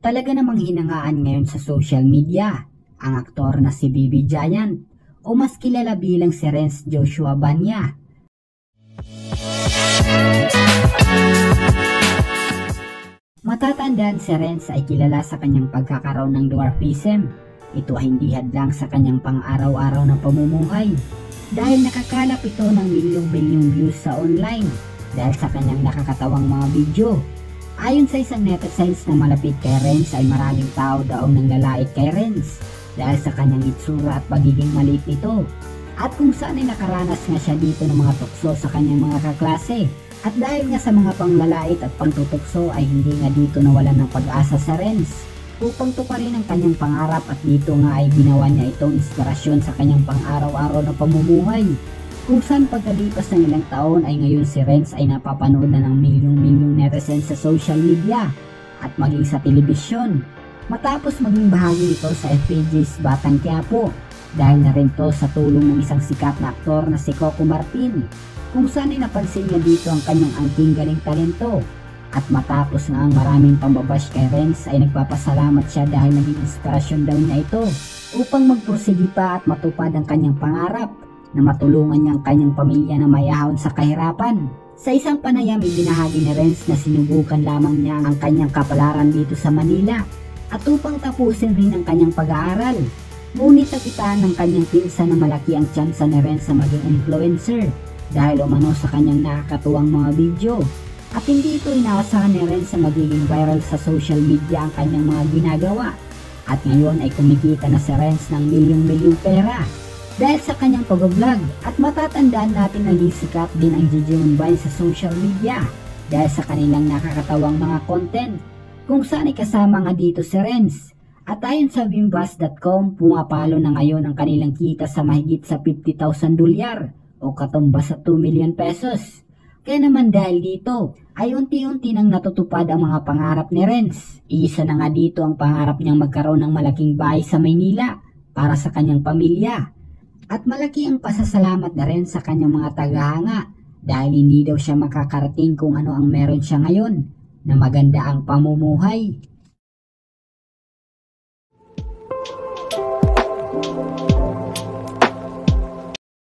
Talaga namang hinangaan ngayon sa social media ang aktor na si Bibi Giant o mas kilala bilang si Renz Joshua Banya. Matatandaan si Renz ay kilala sa kanyang pagkakaroon ng dwarfism. Ito ay hindi hadlang sa kanyang pang-araw-araw na pamumuhay dahil nakakalap ito ng milyong-milyong views sa online dahil sa kanyang nakakatawang mga video. Ayon sa isang netizens na malapit kay Renz ay maraming tao daw nang lalait kay Renz dahil sa kanyang itsura at pagiging maliit nito at kung saan ay nakaranas nga siya dito ng mga tukso sa kanyang mga kaklase. At dahil nga sa mga panglalait at pangtutukso ay hindi nga dito nawalan ng pag-asa sa Renz upang tuparin ang kanyang pangarap at dito nga ay ginawa niya itong inspirasyon sa kanyang pang-araw-araw na pamumuhay. Kung saan pagkalipas ng ilang taon ay ngayon si Renz ay napapanood na ng milyong-milyong netizens sa social media at maging sa telebisyon. Matapos maging bahagi ito sa FPJ's Batang Quiapo dahil na rin to sa tulong ng isang sikat na aktor na si Coco Martin kung saan ay napansin niya dito ang kanyang angking galing talento. At matapos nga ang maraming pambabash kay Renz ay nagpapasalamat siya dahil naging inspirasyon daw niya ito upang magpursige pa at matupad ang kanyang pangarap na matulungan niya ang kanyang pamilya na mayahon sa kahirapan. Sa isang panayam ibinahagi ni Renz na sinubukan lamang niya ang kanyang kapalaran dito sa Manila at upang tapusin rin ang kanyang pag-aaral. Ngunit nakitaan ng kanyang pinsan na malaki ang tsansa ni Renz na maging influencer dahil umano sa kanyang nakakatuwang mga video. At hindi ito inaasahan ni Renz na magiging viral sa social media ang kanyang mga ginagawa. At ngayon ay kumikita na si Renz ng milyong-milyong pera dahil sa kanyang pag-vlog. At matatandaan natin na sikat din ang Jejemon Vine sa social media dahil sa kanilang nakakatawang mga content kung saan ay kasama nga dito si Renz. At ayon sa Vimbas.com, pumapalo na ngayon ang kanilang kita sa mahigit sa 50,000 dolyar o katumbas sa 2 million pesos. Kaya naman dahil dito ay unti-unti nang natutupad ang mga pangarap ni Renz. Isa na nga dito ang pangarap niyang magkaroon ng malaking bahay sa Maynila para sa kanyang pamilya. At malaki ang pasasalamat na rin sa kanyang mga tagahanga dahil hindi daw siya makakarating kung ano ang meron siya ngayon na maganda ang pamumuhay.